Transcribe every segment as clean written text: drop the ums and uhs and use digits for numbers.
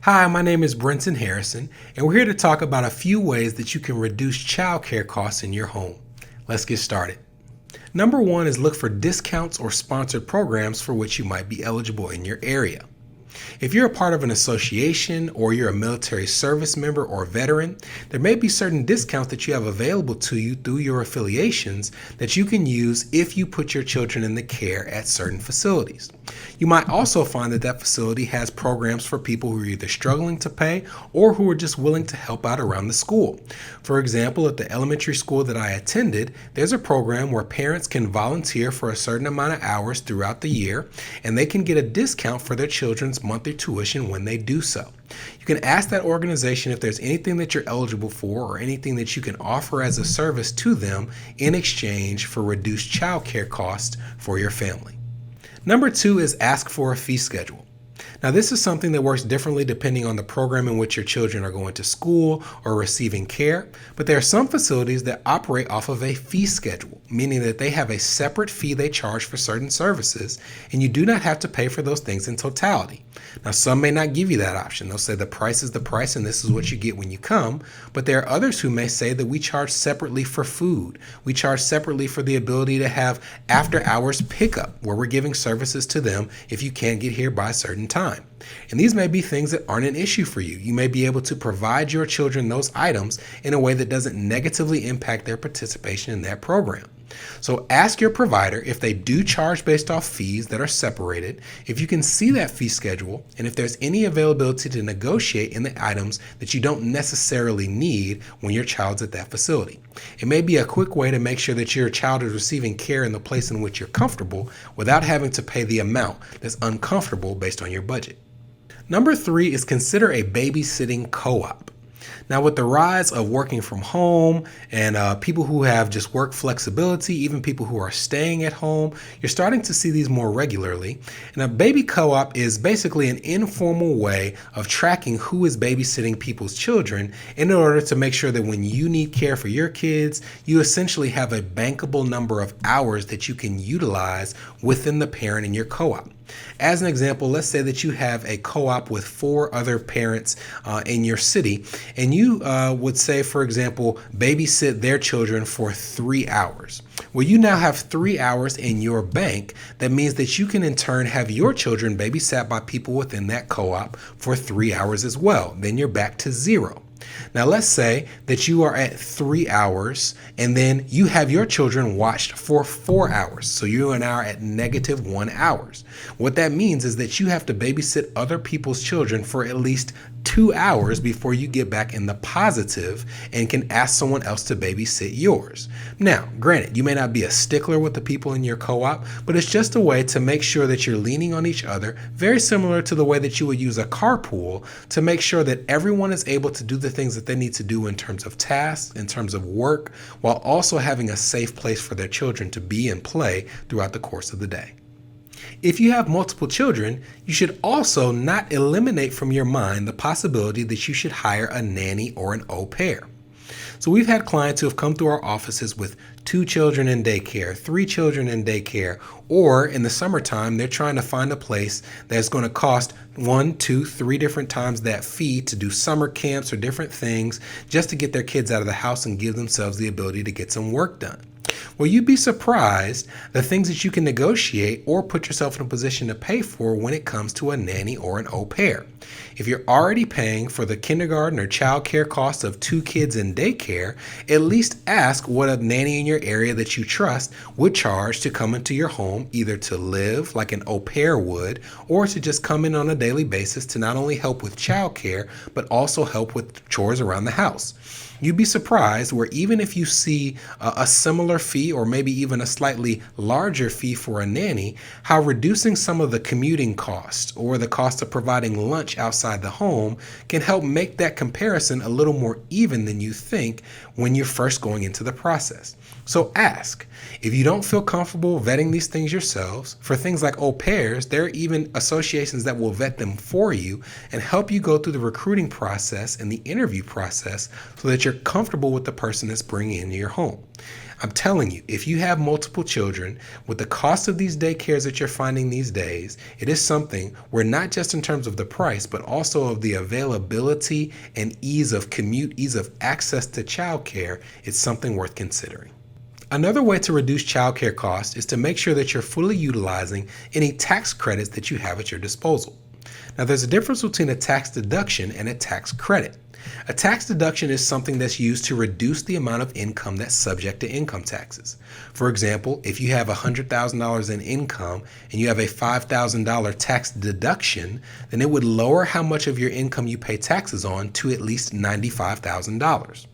Hi, my name is Brenton Harrison, and we're here to talk about a few ways that you can reduce childcare costs in your home. Let's get started. Number one is look for discounts or sponsored programs for which you might be eligible in your area. If you're a part of an association or you're a military service member or veteran, there may be certain discounts that you have available to you through your affiliations that you can use if you put your children in the care at certain facilities. You might also find that that facility has programs for people who are either struggling to pay or who are just willing to help out around the school. For example, at the elementary school that I attended, there's a program where parents can volunteer for a certain amount of hours throughout the year, and they can get a discount for their children's monthly tuition when they do so. You can ask that organization if there's anything that you're eligible for or anything that you can offer as a service to them in exchange for reduced childcare costs for your family. Number two is ask for a fee schedule. Now, this is something that works differently depending on the program in which your children are going to school or receiving care, but there are some facilities that operate off of a fee schedule, meaning that they have a separate fee they charge for certain services, and you do not have to pay for those things in totality. Now, some may not give you that option. They'll say the price is the price and this is what you get when you come, but there are others who may say that we charge separately for food. We charge separately for the ability to have after-hours pickup, where we're giving services to them if you can't get here by a certain time. And these may be things that aren't an issue for you. You may be able to provide your children those items in a way that doesn't negatively impact their participation in that program. So ask your provider if they do charge based off fees that are separated, if you can see that fee schedule, and if there's any availability to negotiate in the items that you don't necessarily need when your child's at that facility. It may be a quick way to make sure that your child is receiving care in the place in which you're comfortable without having to pay the amount that's uncomfortable based on your budget. Number three is consider a babysitting co-op. Now, with the rise of working from home and people who have just work flexibility, even people who are staying at home, you're starting to see these more regularly. And a baby co-op is basically an informal way of tracking who is babysitting people's children in order to make sure that when you need care for your kids, you essentially have a bankable number of hours that you can utilize within the parent in your co-op. As an example, let's say that you have a co-op with 4 other parents in your city, and you would say, for example, babysit their children for 3 hours. Well, you now have 3 hours in your bank. That means that you can in turn have your children babysat by people within that co-op for 3 hours as well. Then you're back to 0. Now, let's say that you are at 3 hours and then you have your children watched for 4 hours. So you are now at -1 hours. What that means is that you have to babysit other people's children for at least 2 hours before you get back in the positive and can ask someone else to babysit yours. Now, granted, you may not be a stickler with the people in your co-op, but it's just a way to make sure that you're leaning on each other, very similar to the way that you would use a carpool, to make sure that everyone is able to do the things that they need to do in terms of tasks, in terms of work, while also having a safe place for their children to be and play throughout the course of the day. If you have multiple children, you should also not eliminate from your mind the possibility that you should hire a nanny or an au pair. So we've had clients who have come through our offices with 2 children in daycare, 3 children in daycare, or in the summertime, they're trying to find a place that's going to cost 1, 2, 3 different times that fee to do summer camps or different things just to get their kids out of the house and give themselves the ability to get some work done. Well, you'd be surprised the things that you can negotiate or put yourself in a position to pay for when it comes to a nanny or an au pair. If you're already paying for the kindergarten or childcare costs of 2 kids in daycare, at least ask what a nanny in your area that you trust would charge to come into your home, either to live like an au pair would, or to just come in on a daily basis to not only help with childcare, but also help with chores around the house. You'd be surprised where even if you see a similar fee or maybe even a slightly larger fee for a nanny, how reducing some of the commuting costs or the cost of providing lunch outside the home can help make that comparison a little more even than you think when you're first going into the process. So ask. If you don't feel comfortable vetting these things yourselves, for things like au pairs, there are even associations that will vet them for you and help you go through the recruiting process and the interview process so that you're comfortable with the person that's bringing into your home. I'm telling you, if you have multiple children, with the cost of these daycares that you're finding these days, it is something where not just in terms of the price, but also of the availability and ease of commute, ease of access to childcare, it's something worth considering. Another way to reduce childcare costs is to make sure that you're fully utilizing any tax credits that you have at your disposal. Now, there's a difference between a tax deduction and a tax credit. A tax deduction is something that's used to reduce the amount of income that's subject to income taxes. For example, if you have $100,000 in income and you have a $5,000 tax deduction, then it would lower how much of your income you pay taxes on to at least $95,000.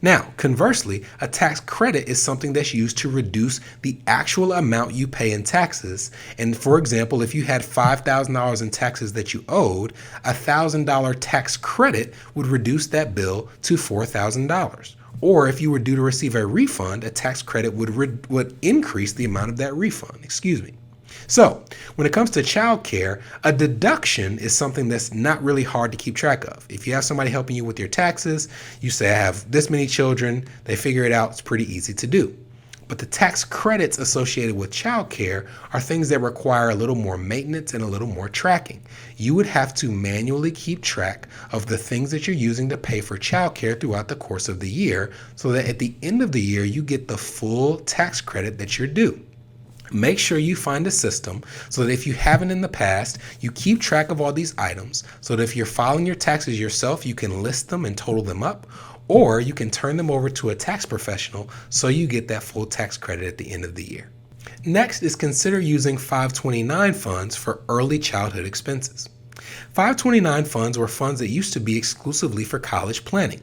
Now, conversely, a tax credit is something that's used to reduce the actual amount you pay in taxes. And for example, if you had $5,000 in taxes that you owed, a $1,000 tax credit would reduce that bill to $4,000. Or if you were due to receive a refund, a tax credit would increase the amount of that refund. So, when it comes to childcare, a deduction is something that's not really hard to keep track of. If you have somebody helping you with your taxes, you say, I have this many children, they figure it out, it's pretty easy to do. But the tax credits associated with childcare are things that require a little more maintenance and a little more tracking. You would have to manually keep track of the things that you're using to pay for childcare throughout the course of the year, so that at the end of the year, you get the full tax credit that you're due. Make sure you find a system so that if you haven't in the past, you keep track of all these items so that if you're filing your taxes yourself, you can list them and total them up, or you can turn them over to a tax professional so you get that full tax credit at the end of the year. Next is consider using 529 funds for early childhood expenses. 529 funds were funds that used to be exclusively for college planning.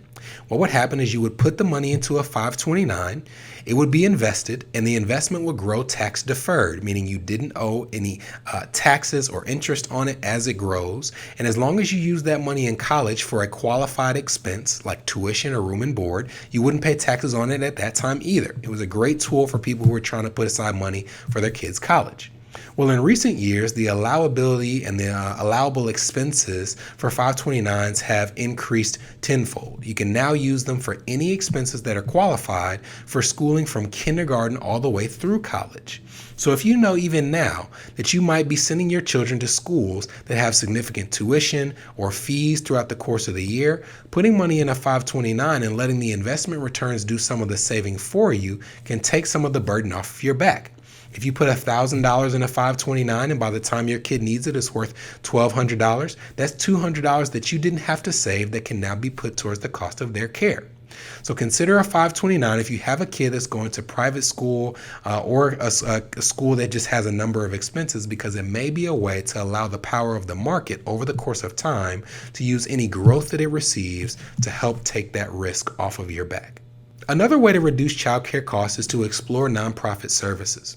What would happen is you would put the money into a 529, it would be invested, and the investment would grow tax deferred, meaning you didn't owe any taxes or interest on it as it grows. And as long as you use that money in college for a qualified expense like tuition or room and board, you wouldn't pay taxes on it at that time either. It was a great tool for people who were trying to put aside money for their kids' college. Well, in recent years, the allowability and the allowable expenses for 529s have increased tenfold. You can now use them for any expenses that are qualified for schooling from kindergarten all the way through college. So if you know even now that you might be sending your children to schools that have significant tuition or fees throughout the course of the year, putting money in a 529 and letting the investment returns do some of the saving for you can take some of the burden off of your back. If you put $1,000 in a 529 and by the time your kid needs it, it's worth $1,200, that's $200 that you didn't have to save that can now be put towards the cost of their care. So consider a 529 if you have a kid that's going to private school or a school that just has a number of expenses, because it may be a way to allow the power of the market over the course of time to use any growth that it receives to help take that risk off of your back. Another way to reduce childcare costs is to explore nonprofit services.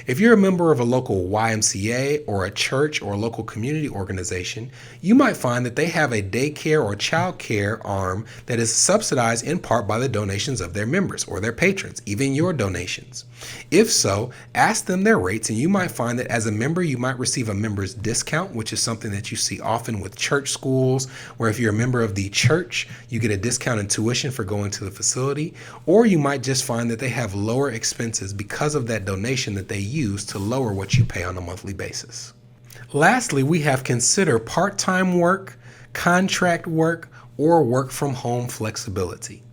If you're a member of a local YMCA or a church or a local community organization, you might find that they have a daycare or childcare arm that is subsidized in part by the donations of their members or their patrons, even your donations. If so, ask them their rates, and you might find that as a member, you might receive a member's discount, which is something that you see often with church schools, where if you're a member of the church, you get a discount in tuition for going to the facility, or you might just find that they have lower expenses because of that donation that they use to lower what you pay on a monthly basis. Lastly, we have consider part-time work, contract work, or work from home flexibility.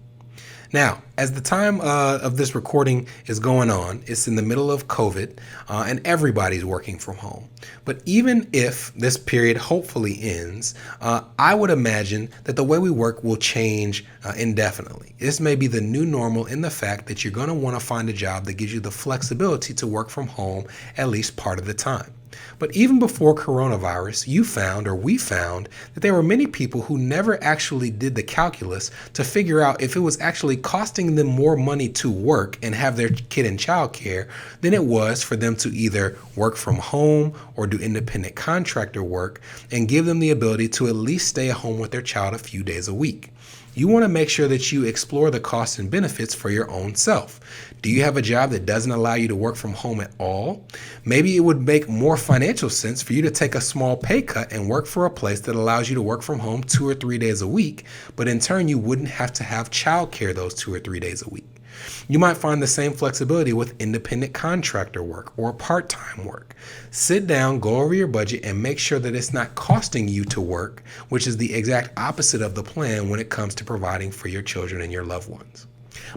Now, as the time of this recording is going on, it's in the middle of COVID and everybody's working from home. But even if this period hopefully ends, I would imagine that the way we work will change indefinitely. This may be the new normal in the fact that you're going to want to find a job that gives you the flexibility to work from home at least part of the time. But even before coronavirus, we found that there were many people who never actually did the calculus to figure out if it was actually costing them more money to work and have their kid in childcare than it was for them to either work from home or do independent contractor work and give them the ability to at least stay at home with their child a few days a week. You want to make sure that you explore the costs and benefits for your own self. Do you have a job that doesn't allow you to work from home at all? Maybe it would make more financial sense for you to take a small pay cut and work for a place that allows you to work from home 2 or 3 days a week, but in turn you wouldn't have to have childcare those 2 or 3 days a week. You might find the same flexibility with independent contractor work or part-time work. Sit down, go over your budget, and make sure that it's not costing you to work, which is the exact opposite of the plan when it comes to providing for your children and your loved ones.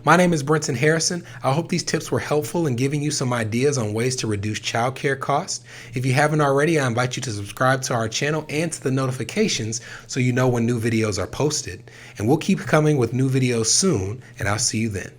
My name is Brenton Harrison. I hope these tips were helpful in giving you some ideas on ways to reduce childcare costs. If you haven't already, I invite you to subscribe to our channel and to the notifications so you know when new videos are posted. And we'll keep coming with new videos soon, and I'll see you then.